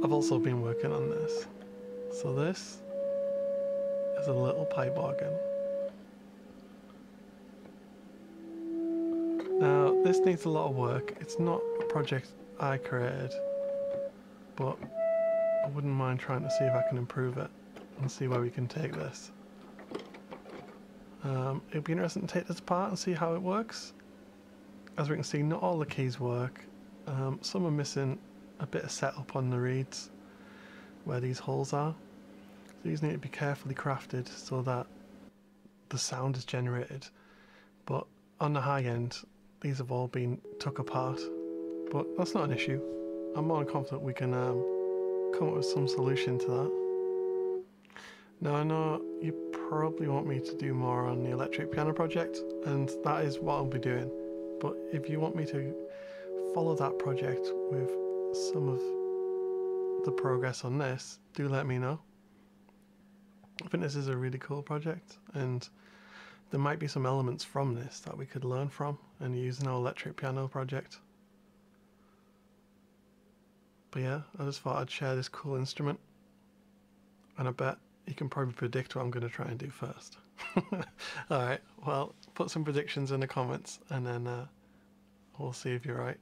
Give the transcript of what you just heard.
I've also been working on this. So this is a little pipe organ. Now this needs a lot of work. It's not a project I created, but I wouldn't mind trying to see if I can improve it and see where we can take this. It'd be interesting to take this apart and see how it works. As we can see, not all the keys work. Some are missing a bit of setup on the reeds where these holes are. So these need to be carefully crafted so that the sound is generated. But on the high end, these have all been took apart. But that's not an issue. I'm more than confident we can come up with some solution to that. Now I know you probably want me to do more on the electric piano project, and that is what I'll be doing. But if you want me to follow that project with some of the progress on this, do let me know. I think this is a really cool project, and there might be some elements from this that we could learn from and use in our electric piano project. But yeah, I just thought I'd share this cool instrument, and I bet you can probably predict what I'm going to try and do first. Alright, well, put some predictions in the comments and then we'll see if you're right.